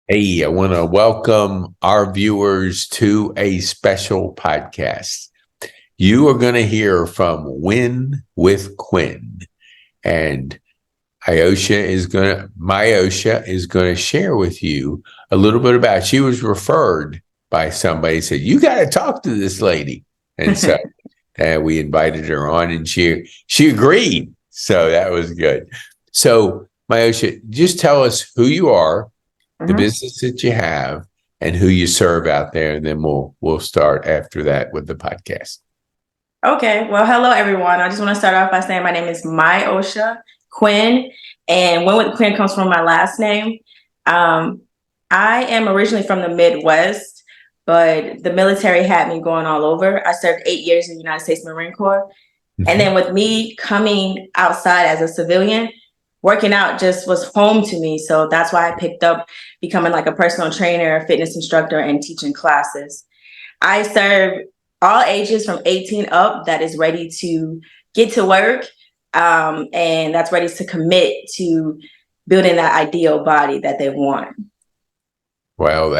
Hey, I want to welcome our viewers to a special podcast. You are going to hear from Win with Quinn, and Miosha is going to share with you a little bit about. She was referred by somebody, said you got to talk to this lady, and so we invited her on, and she agreed. So that was good. So Miosha, just tell us who you are, the Mhm. business that you have, and who you serve out there, and then we'll start after that with the podcast. Okay. Well, hello, everyone. I just want to start off by saying my name is Miosha Quinn, and Win with Quinn comes from my last name. Um, I am originally from the Midwest, but the military had me going all over. I served 8 years in the United States Marine Corps. And Mhm. then with me coming outside as a civilian, working out just was home to me. So that's why I picked up becoming like a personal trainer, fitness instructor, and teaching classes. I serve all ages from 18 up that is ready to get to work, and that's ready to commit to building that ideal body that they want. Well,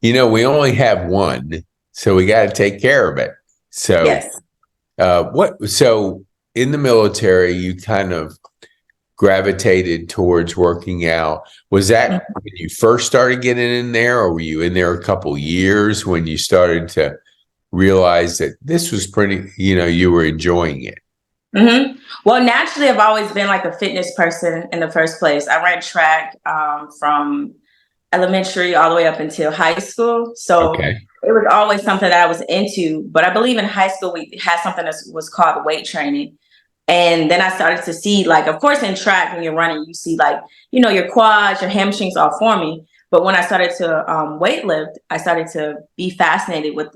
we only have one, so we got to take care of it. So, Yes. so in the military, you kind of gravitated towards working out. Was that when you first started getting in there, or were you in there a couple years when you started to realize that this was pretty, you were enjoying it? Well, naturally, I've always been like a fitness person in the first place. I ran track from elementary all the way up until high school. So Okay. it was always something that I was into. But I believe in high school, we had something that was called weight training. And then I started to see, like, of course, in track, when you're running, you see, like, your quads, your hamstrings all forming. But when I started to weight lift, I started to be fascinated with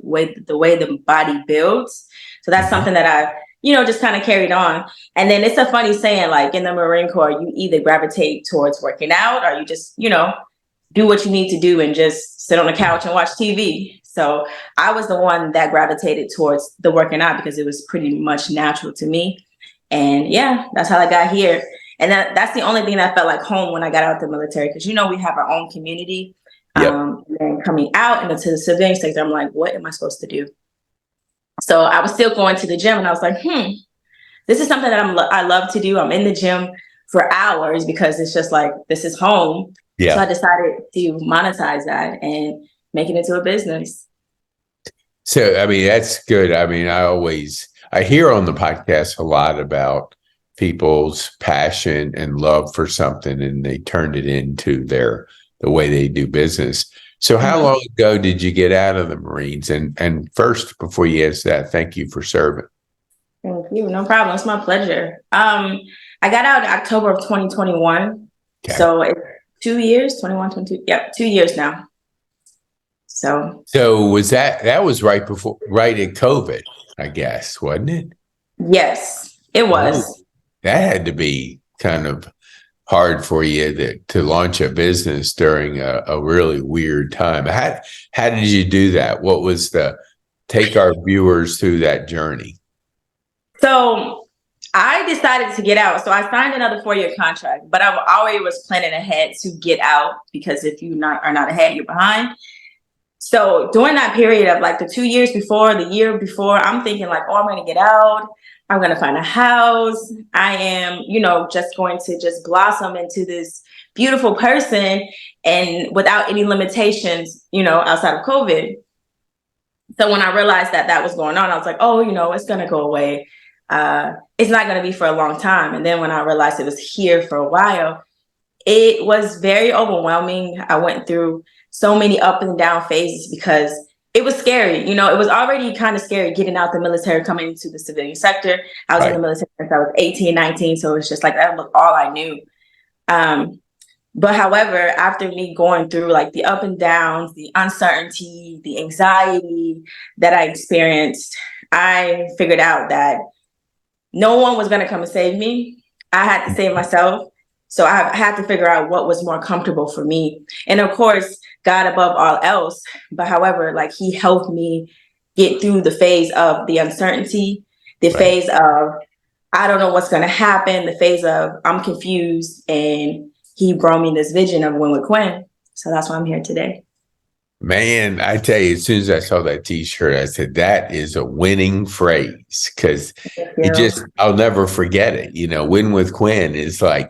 the way the body builds. So that's Mhm. something that just kind of carried on. And then it's a funny saying, like in the Marine Corps, you either gravitate towards working out or you just, do what you need to do and just sit on the couch and watch TV. So I was the one that gravitated towards the working out because it was pretty much natural to me. And yeah, that's how I got here. And that's the only thing that felt like home when I got out of the military, because we have our own community. Yep. And then coming out into the civilian sector, I'm like, what am I supposed to do? So I was still going to the gym, and I was like, this is something that I love to do. I'm in the gym for hours because it's just like this is home. So I Yeah. decided to monetize that and make it into a business. So, I mean, that's good. I mean, I hear on the podcast a lot about people's passion and love for something, and they turned it into the way they do business. So how Mhm. long ago did you get out of the Marines? And first, before you answer that, thank you for serving. Thank you. No problem. It's my pleasure. I got out in October of 2021. Okay. So it's 2 years, 21, 22. Yep, 2 years now. So So that was right at COVID, I guess, wasn't it? yes, it Oh, was. that had to be kind of hard for you to launch a business during a really weird time. How did you do that? What was take our viewers through that journey? So I decided to get out. So I signed another 4-year contract, but I already was planning ahead to get out because if you are not ahead, you're behind. So during that period of like the 2 years before, the year before, I'm thinking like, oh, I'm going to get out. I'm going to find a house. I am, just going to just blossom into this beautiful person and without any limitations, outside of COVID. So when I realized that that was going on, I was like, oh, it's going to go away. It's not going to be for a long time. And then when I realized it was here for a while, it was very overwhelming. I went through so many up and down phases because it was scary. It was already kind of scary getting out the military, coming into the civilian sector. I was in the Right. military since I was 18, 19. So it's just like that was all I knew. Um, but however, after me going through like the up and downs, the uncertainty, the anxiety that I experienced, I figured out that no one was going to come and save me. I had to save myself. So I had to figure out what was more comfortable for me. And of course, God above all else. But however, like he helped me get through the phase of the uncertainty, the Right. phase of I don't know what's going to happen, the phase of I'm confused. And he brought me this vision of Win with Quinn. So that's why I'm here today. Man, I tell you, as soon as I saw that T-shirt, I said, that is a winning phrase, because I'll never forget it. Win with Quinn is like,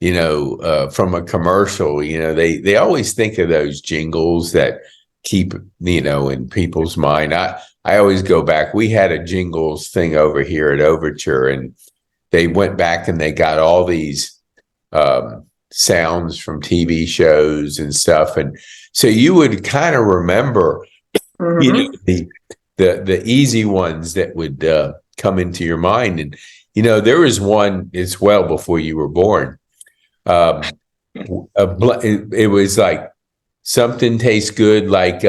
from a commercial, they always think of those jingles that keep, in people's mind. I always go back. We had a jingles thing over here at Overture, and they went back and they got all these sounds from TV shows and stuff. And so you would kind of remember, the easy ones that would come into your mind. And, there was one, it's well before you were born. It was like, something tastes good like,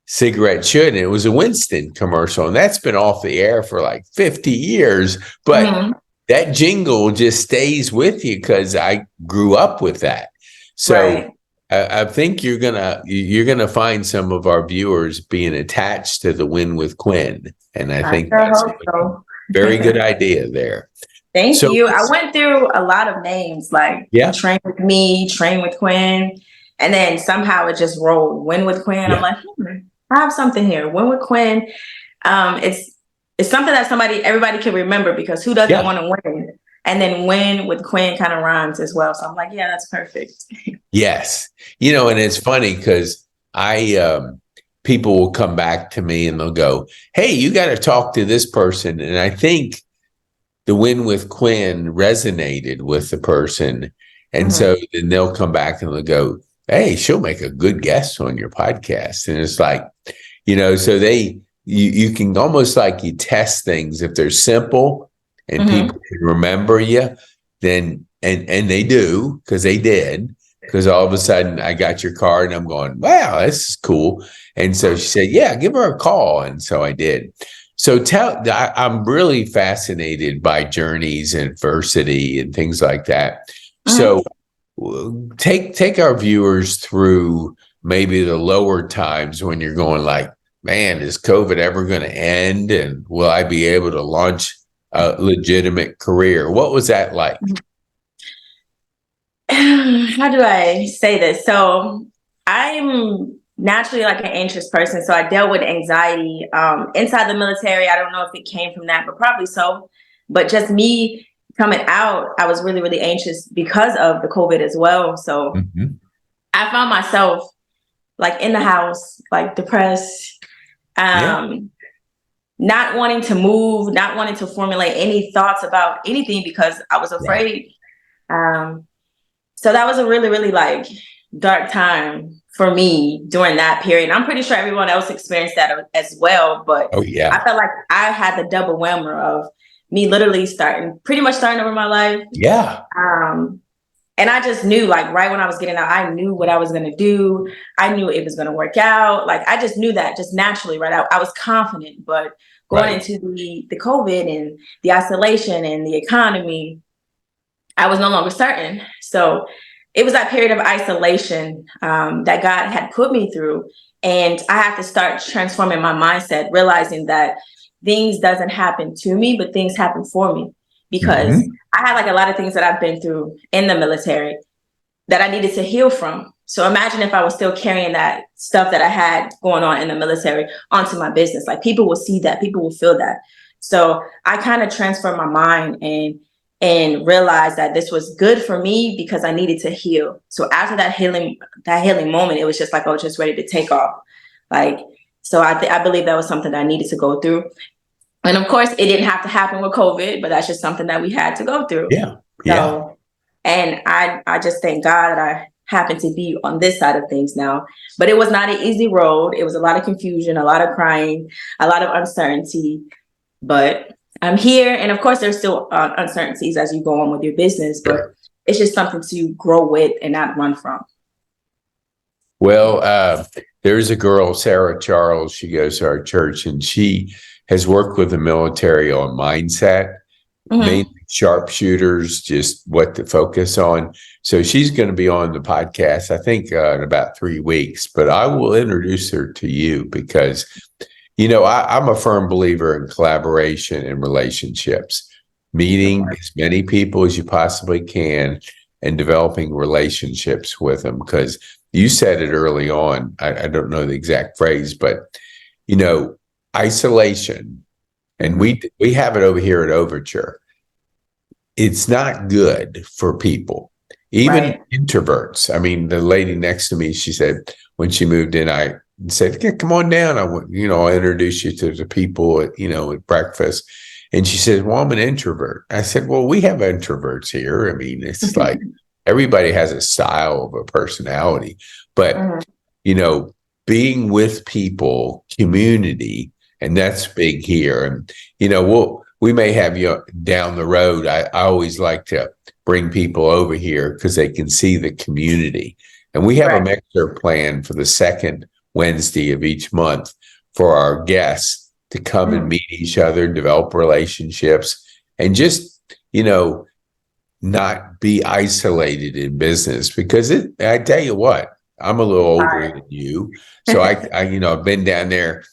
cigarette should. And it was a Winston commercial. And that's been off the air for like 50 years. But that jingle just stays with you because I grew up with that. So right. I think you're gonna find some of our viewers being attached to the Win with Quinn, and I think that's a very good idea there. Thank you. I went through a lot of names like Train with Me, Train with Quinn, and then somehow it just rolled Win with Quinn. I'm like, I have something here. Win with Quinn. It's something that everybody can remember, because who doesn't want to win? And then Win with Quinn kind of rhymes as well. So I'm like, yeah, that's perfect. Yes. And it's funny because people will come back to me and they'll go, hey, you got to talk to this person. And I think the Win with Quinn resonated with the person. And so then they'll come back and they'll go, hey, she'll make a good guest on your podcast. And it's like, so you can almost like you test things. If they're simple and people can remember you, then, and they do, because they did, because all of a sudden I got your card and I'm going, wow, this is cool. And so she said, yeah, give her a call. And so I did. So I'm really fascinated by journeys and adversity and things like that. So take our viewers through maybe the lower times when you're going like, man, is COVID ever going to end? And will I be able to launch a legitimate career? What was that like? How do I say this? So I'm naturally like an anxious person. So I dealt with anxiety inside the military. I don't know if it came from that, but probably so. But just me coming out, I was really, really anxious because of the COVID as well. So I found myself like in the house, like depressed, not wanting to move, not wanting to formulate any thoughts about anything because I was afraid. So that was a really, really like dark time for me during that period. I'm pretty sure everyone else experienced that as well. But I felt like I had the double whammer of me literally pretty much starting over my life. And I just knew, like, right when I was getting out, I knew what I was going to do. I knew it was going to work out. Like, I just knew that just naturally, right? I was confident, but going into the COVID and the isolation and the economy, I was no longer certain. So it was that period of isolation that God had put me through. And I had to start transforming my mindset, realizing that things doesn't happen to me, but things happen for me. Because I had like a lot of things that I've been through in the military that I needed to heal from. So imagine if I was still carrying that stuff that I had going on in the military onto my business. Like, people will see that, people will feel that. So I kind of transferred my mind and realized that this was good for me because I needed to heal. So after that healing moment, it was just like I was just ready to take off. Like, so I believe that was something that I needed to go through. And of course, it didn't have to happen with COVID, but that's just something that we had to go through. And I just thank God that I happen to be on this side of things now. But it was not an easy road. It was a lot of confusion, a lot of crying, a lot of uncertainty. But I'm here. And of course, there's still uncertainties as you go on with your business, but it's just something to grow with and not run from. Well, there's a girl, Sarah Charles. She goes to our church, and she has worked with the military on mindset, mainly sharpshooters, just what to focus on. So she's going to be on the podcast, I think, in about 3 weeks. But I will introduce her to you because, I'm a firm believer in collaboration and relationships, meeting as many people as you possibly can, and developing relationships with them. Because you said it early on, I don't know the exact phrase, but, isolation, and we have it over here at Overture. It's not good for people, even introverts. I mean, the lady next to me, she said when she moved in, I said, yeah, come on down. I'll introduce you to the people at breakfast. And she said, well, I'm an introvert. I said, well, we have introverts here. I mean, it's like everybody has a style of a personality, but, being with people, community, and that's big here. And, we may have you down the road. I always like to bring people over here because they can see the community. And we have a mixer plan for the second Wednesday of each month for our guests to come and meet each other, develop relationships, and just, not be isolated in business. Because I tell you what, I'm a little older than you. So I've been down there,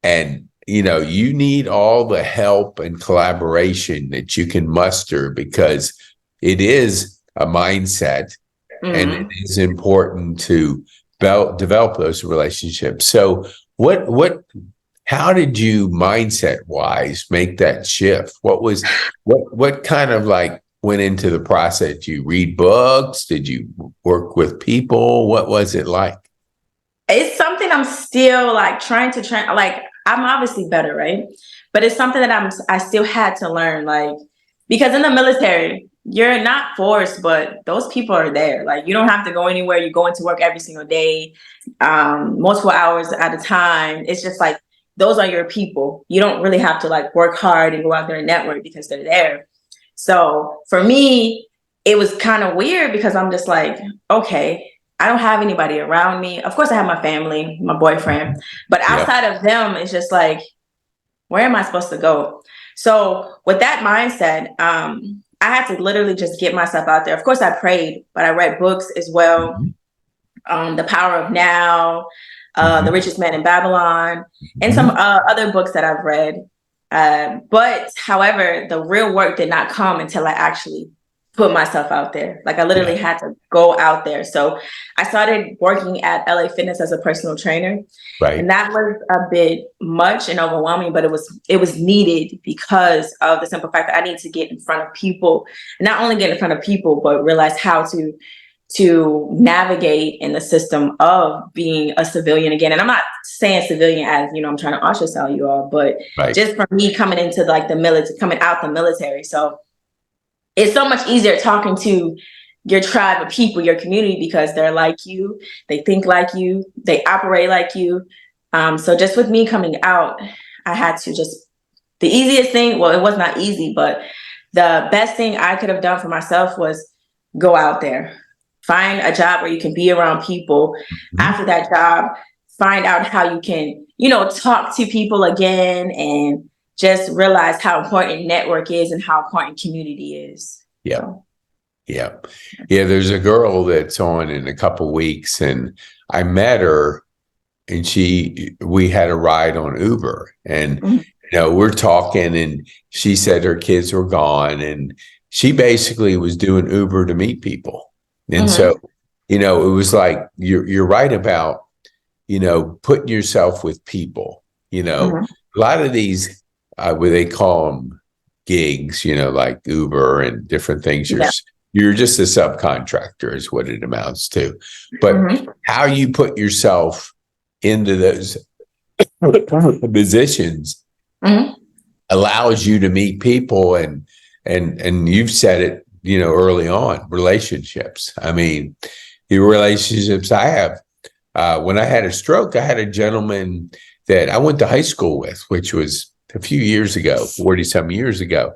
and you need all the help and collaboration that you can muster, because it is a mindset and it is important to develop those relationships. So how did you mindset wise make that shift? What kind of went into the process? Did you read books? Did you work with people? What was it like? It's something I'm still trying to train. I'm obviously better, right? But it's something that I still had to learn, because in the military, you're not forced, but those people are there. You don't have to go anywhere. You go into work every single day, multiple hours at a time. It's just those are your people. You don't really have to work hard and go out there and network because they're there. So for me, it was kind of weird because I'm just okay, I don't have anybody around me. Of course, I have my family, my boyfriend, but outside of them, it's just where am I supposed to go? So with that mindset, I had to literally just get myself out there. Of course, I prayed, but I read books as well. The Power of Now, The Richest Man in Babylon, and some other books that I've read. But however, the real work did not come until I actually put myself out there. I literally had to go out there. So I started working at LA Fitness as a personal trainer. Right. And that was a bit much and overwhelming, but it was needed because of the simple fact that I need to get in front of people, not only get in front of people, but realize how to navigate in the system of being a civilian again. And I'm not saying civilian as, I'm trying to ostracize you all, but just for me coming into the military, coming out the military. So it's so much easier talking to your tribe of people, your community, because they're like you, they think like you, they operate like you. So just with me coming out, I had to the easiest thing, well, it was not easy, but the best thing I could have done for myself was go out there, find a job where you can be around people. After that job, find out how you can, talk to people again and just realize how important network is and how important community is. Yeah. So. Yeah. There's a girl that's on in a couple of weeks, and I met her, and we had a ride on Uber, and, we're talking, and she said her kids were gone, and she basically was doing Uber to meet people. And so, it was you're right about, putting yourself with people, a lot of these, where they call them gigs, like Uber and different things. You're just a subcontractor is what it amounts to. But how you put yourself into those positions allows you to meet people, and you've said it, early on, relationships. I mean, the relationships I have, when I had a stroke, I had a gentleman that I went to high school with, which was a few years ago, 40-some years ago.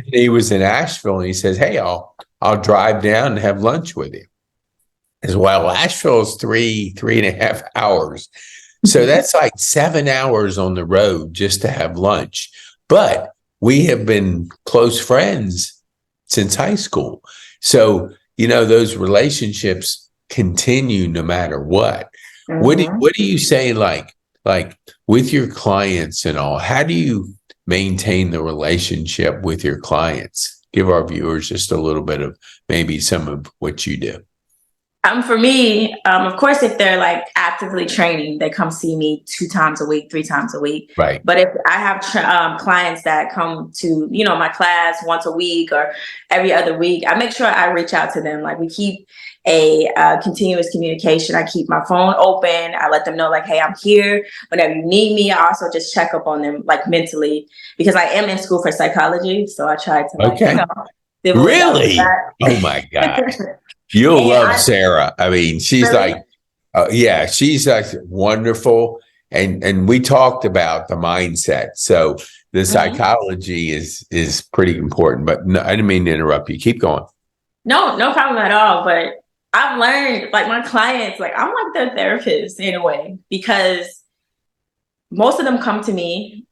He was in Asheville, and he says, hey, I'll drive down and have lunch with you. As well, Asheville is 3.5 hours. So that's 7 hours on the road just to have lunch. But we have been close friends since high school. So, those relationships continue no matter what. What do you say, like with your clients and all, how do you maintain the relationship with your clients? give our viewers just a little bit of maybe some of what you do. For me, of course, if they're like actively training, they come see me 2 times a week, 3 times a week. Right. But if I have clients that come to, my class once a week or every other week, I make sure I reach out to them. Like we keep a continuous communication. I keep my phone open. I let them know like, hey, I'm here whenever you need me. I also just check up on them like mentally because I am in school for psychology. So I try to like, really? Oh my God. You'll love Sarah. I mean, she's really? She's like wonderful. And we talked about the mindset. So the psychology is pretty important, but no, I didn't mean to interrupt you. Keep going. No problem at all. But I've learned like my clients, like I'm like their therapist in a way, because most of them come to me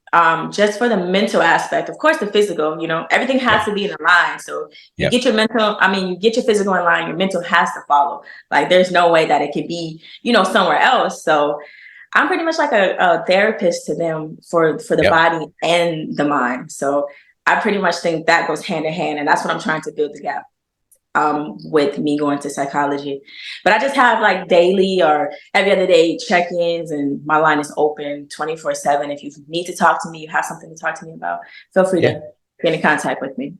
just for the mental aspect. Of course, the physical, everything has to be in line. So you get your you get your physical in line, your mental has to follow. Like there's no way that it could be, somewhere else. So I'm pretty much like a therapist to them for the body and the mind. So I pretty much think that goes hand in hand. And that's what I'm trying to build the gap with me going to psychology. But I just have like daily or every other day check-ins, and my line is open 24/7. If you need to talk to me, you have something to talk to me about, feel free to get in contact with me.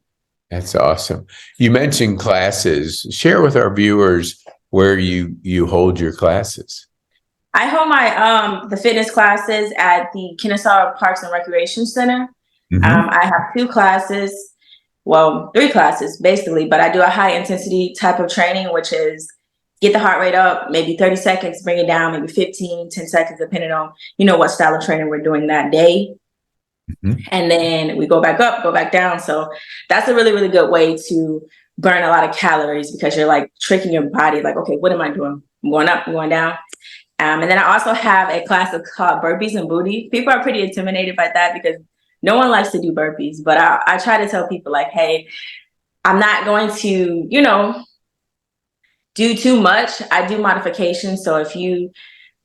That's awesome. You mentioned classes. Share with our viewers where you hold your classes. I hold my the fitness classes at the Kennesaw Parks and Recreation Center. I have 2 classes. Well, 3 classes basically, but I do a high intensity type of training, which is get the heart rate up, maybe 30 seconds, bring it down, maybe 15, 10 seconds, depending on, what style of training we're doing that day. And then we go back up, go back down. So that's a really, really good way to burn a lot of calories, because you're like tricking your body. Like, okay, what am I doing? I'm going up, I'm going down. And then I also have a class called burpees and booty. People are pretty intimidated by that because no one likes to do burpees, but I try to tell people like, hey, I'm not going to, do too much. I do modifications. So if you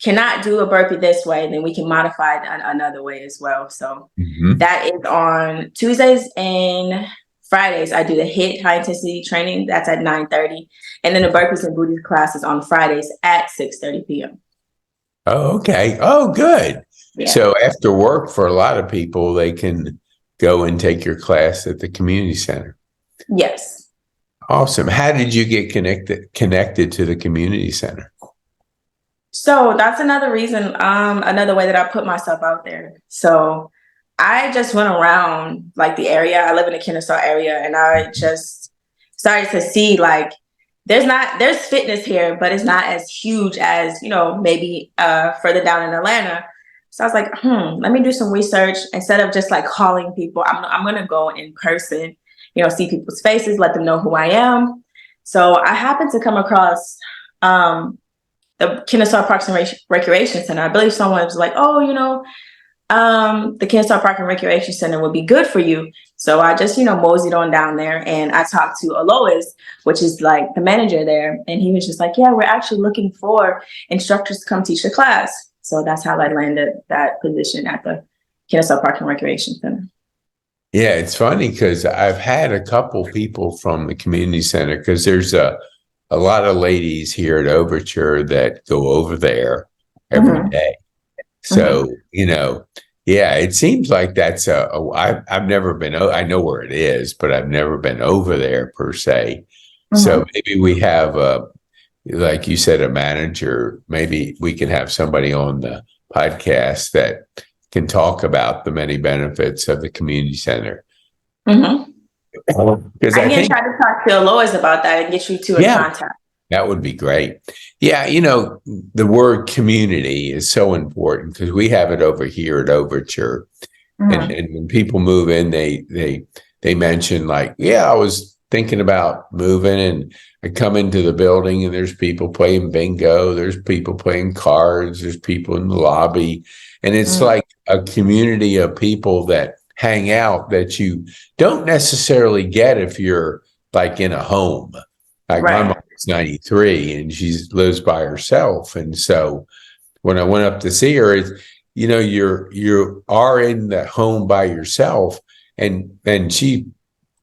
cannot do a burpee this way, then we can modify it another way as well. So that is on Tuesdays and Fridays. I do the HIIT, high intensity training. That's at 9:30. And then the burpees and booty class is on Fridays at 6:30 p.m. Oh, okay. Oh, good. Yeah. So after work, for a lot of people, they can go and take your class at the community center. Yes. Awesome. How did you get connected to the community center? So that's another reason, another way that I put myself out there. So I just went around like the area. I live in the Kennesaw area, and I just started to see like there's fitness here, but it's not as huge as, maybe further down in Atlanta. So I was like, let me do some research. Instead of just like calling people, I'm going to go in person, see people's faces, let them know who I am. So I happened to come across the Kennesaw Parks and Recreation Center. I believe someone was like, the Kennesaw Park and Recreation Center would be good for you. So I just, moseyed on down there, and I talked to Alois, which is like the manager there. And he was just like, yeah, we're actually looking for instructors to come teach the class. So that's how I landed that position at the Kennesaw Park and Recreation Center. Yeah, it's funny because I've had a couple people from the community center, because there's a lot of ladies here at Overture that go over there every day. So, it seems like that's I've never been, I know where it is, but I've never been over there per se. So maybe we have like you said, a manager. Maybe we can have somebody on the podcast that can talk about the many benefits of the community center. Because I can try to talk to Alois about that and get you two in contact. That would be great. Yeah, the word community is so important, because we have it over here at Overture. And when people move in, they mention like, I was thinking about moving, and I come into the building and there's people playing bingo, there's people playing cards, there's people in the lobby. And it's like a community of people that hang out that you don't necessarily get if you're like in a home. Like my mom's 93 and she lives by herself. And so when I went up to see her, you are in the home by yourself, and she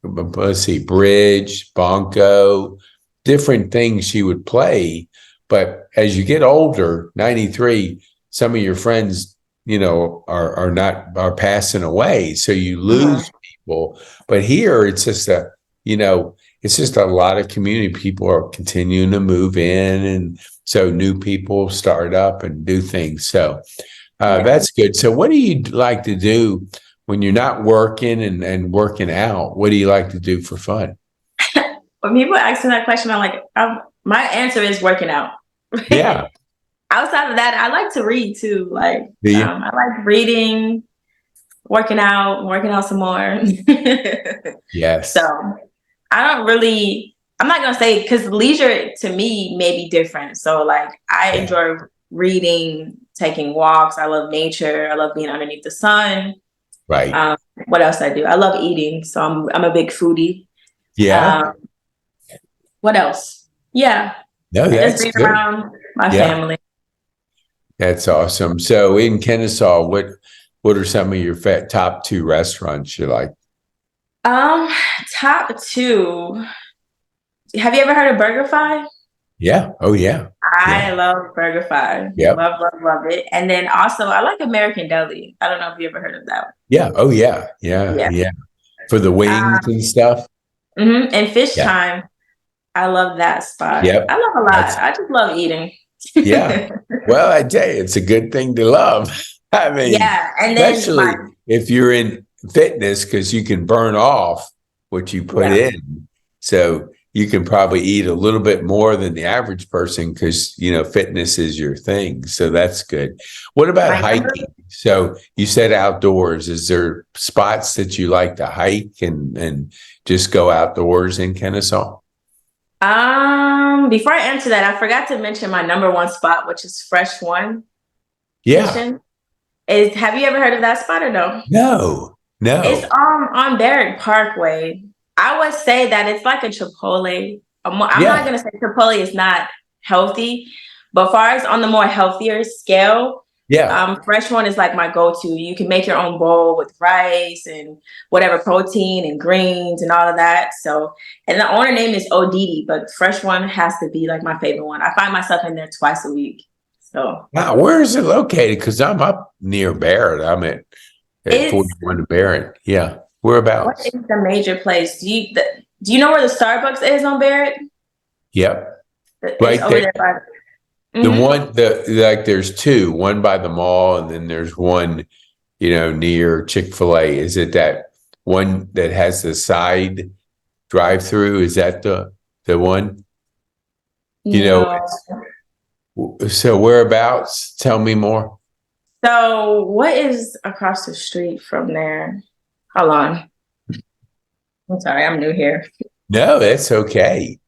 let's see, bridge, bongo, different things she would play. But as you get older, 93, some of your friends, are passing away. So you lose people. But here it's just it's just a lot of community. People are continuing to move in. And so new people start up and do things. So that's good. So what do you like to do when you're not working and working out? What do you like to do for fun? When people ask me that question, I'm like, my answer is working out. Yeah. Outside of that, I like to read too. Like, Do you? I like reading, working out some more. Yes. So I'm not going to say, because leisure to me may be different. So like, I enjoy reading, taking walks. I love nature. I love being underneath the sun. Right. What else I do? I love eating. So I'm a big foodie. Yeah. What else? Yeah. No, Just that's being good. around my family. That's awesome. So in Kennesaw, what are some of your top 2 restaurants you like? Top 2. Have you ever heard of BurgerFi? Yeah. Oh yeah. I love BurgerFi. Yep. Love it. And then also I like American Deli. I don't know if you ever heard of that one. Yeah. Oh yeah. Yeah. For the wings and stuff. And Fish Time. I love that spot. Yep. I love a lot. I just love eating. Yeah. Well, I tell you, it's a good thing to love. I mean, and then especially if you're in fitness, because you can burn off what you put in. So you can probably eat a little bit more than the average person because, fitness is your thing. So that's good. What about hiking? So you said outdoors. Is there spots that you like to hike and just go outdoors in Kennesaw? Before I answer that, I forgot to mention my number 1 spot, which is Fresh One. Yeah. Have you ever heard of that spot or no? No. It's on Barrett Parkway. I would say that it's like a Chipotle. I'm not gonna say Chipotle is not healthy, but far as on the more healthier scale, Fresh One is like my go-to. You can make your own bowl with rice and whatever protein and greens and all of that. So, and the owner name is Odidi, but Fresh One has to be like my favorite one. I find myself in there twice a week. So, wow, where is it located? Because I'm up near Barrett. I'm at 41 Barrett. Yeah, whereabouts? What is the major place? Do you know where the Starbucks is on Barrett? Yep, right there. The one, there's 2, one by the mall, and then there's one, near Chick-fil-A. Is it that one that has the side drive-through? Is that the one? So whereabouts? Tell me more. So what is across the street from there? Hold on. I'm sorry, I'm new here. No, that's okay.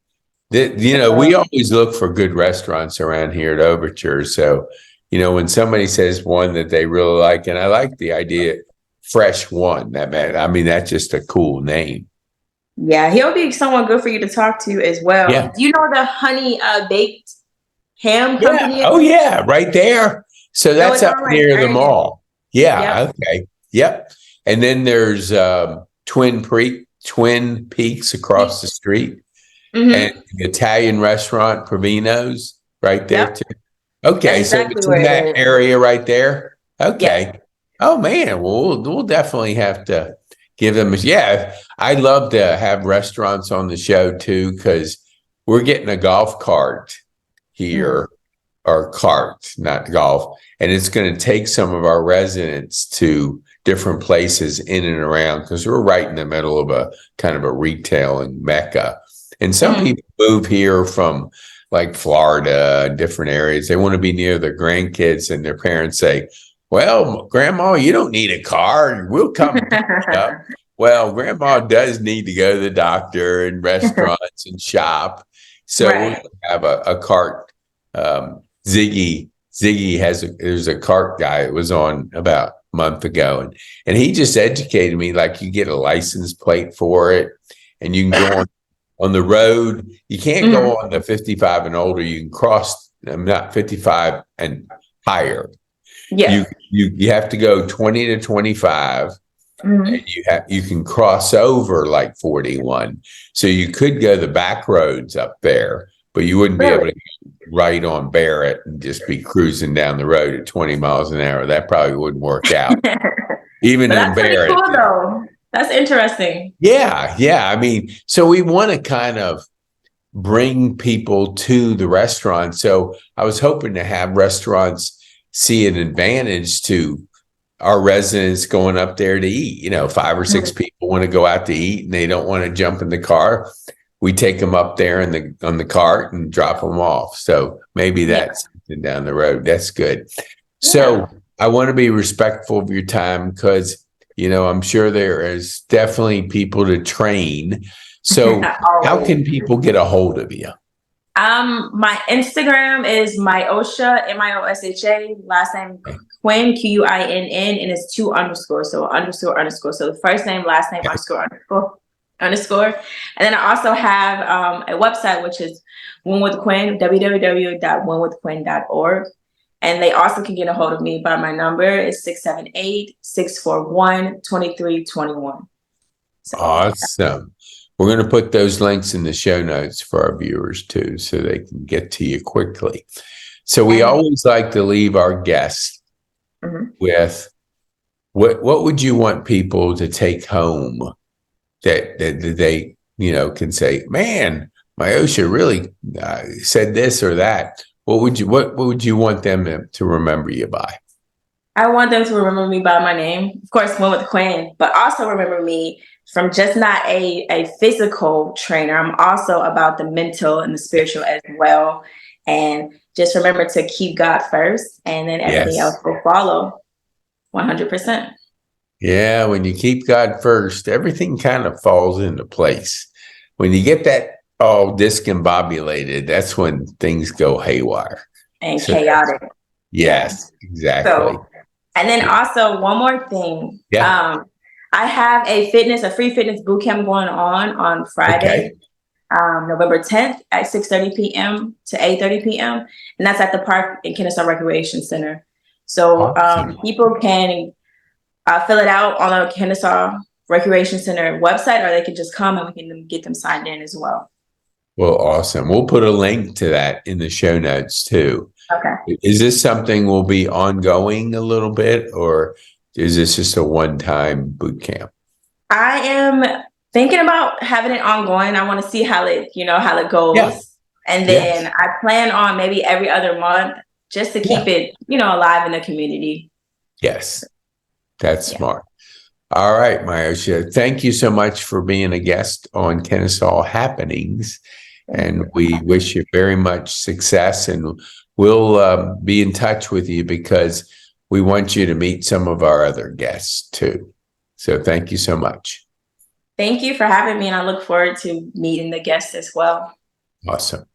We always look for good restaurants around here at Overture. So, when somebody says one that they really like, and I like the idea, Fresh One, that's just a cool name. Yeah, he'll be someone good for you to talk to as well. Yeah. Do you know the Honey Baked Ham Company? Oh, yeah, right there. So that's up near the mall. Yeah, okay. Yep. And then there's Twin Peaks across the street. And the Italian restaurant Provino's right there too. Okay, exactly, so it's in that area right there. Okay. Yep. Oh man, well we'll definitely have to give them. I'd love to have restaurants on the show too, because we're getting a golf cart here, or cart, not golf, and it's going to take some of our residents to different places in and around, because we're right in the middle of a kind of a retailing mecca. And some people move here from like Florida, different areas. They want to be near their grandkids, and their parents say, well, Grandma, you don't need a car. We'll come pick you up. Well, Grandma does need to go to the doctor and restaurants and shop. So we'll have a cart. Ziggy there's a cart guy that was on about a month ago. And he just educated me, like you get a license plate for it, and you can go on the road. You can't go on the 55 and older. You can cross, not 55 and higher. Yeah. You have to go 20 to 25, Mhm. You can cross over like 41. So you could go the back roads up there, but you wouldn't be able Really? to go right on Barrett and just be cruising down the road at 20 miles an hour. That probably wouldn't work out. Even But in that's pretty Barrett. cool though. That's interesting. Yeah. I mean, so we want to kind of bring people to the restaurant. So I was hoping to have restaurants see an advantage to our residents going up there to eat. 5 or 6 Mhm. people want to go out to eat and they don't want to jump in the car. We take them up there on the cart and drop them off. So maybe Yeah. that's something down the road. That's good. Yeah. So I want to be respectful of your time because I'm sure there is definitely people to train. So how Always. can people get a hold of you? My Instagram is Miosha, Miosha, last name Quinn, Quinn, and it's 2 underscores. So underscore. So the first name, last name, underscore. And then I also have a website, which is Win with Quinn, www.winwithquinn.org. And they also can get a hold of me by my number is 678-641-2321. So Awesome. We're going to put those links in the show notes for our viewers too, so they can get to you quickly. So we always like to leave our guests with what would you want people to take home that they can say, man, Miosha really said this or that. What would you want them to remember you by? I want them to remember me by my name, of course, Win with Quinn, but also remember me from just not a physical trainer. I'm also about the mental and the spiritual as well. And just remember to keep God first, and then everything else Yes. will follow 100%. Yeah, when you keep God first, everything kind of falls into place. When you get that all discombobulated, that's when things go haywire. And So chaotic. Yeah. yes, exactly. So, and then also one more thing. Yeah. I have a free fitness boot camp going on Friday, Okay. November 10th at 6:30 p.m. to 8:30 p.m. And that's at the park in Kennesaw Recreation Center. So Awesome. people can fill it out on the Kennesaw Recreation Center website, or they can just come and we can get them signed in as well. Well, awesome. We'll put a link to that in the show notes too. Okay. Is this something will be ongoing a little bit, or is this just a one-time boot camp? I am thinking about having it ongoing. I want to see how it goes. Yeah. And Yes. then I plan on maybe every other month just to keep it, alive in the community. Yes. That's Yeah. smart. All right, Miosha. Thank you so much for being a guest on Kennesaw Happenings. And we wish you very much success. And we'll be in touch with you because we want you to meet some of our other guests too. So thank you so much. Thank you for having me. And I look forward to meeting the guests as well. Awesome.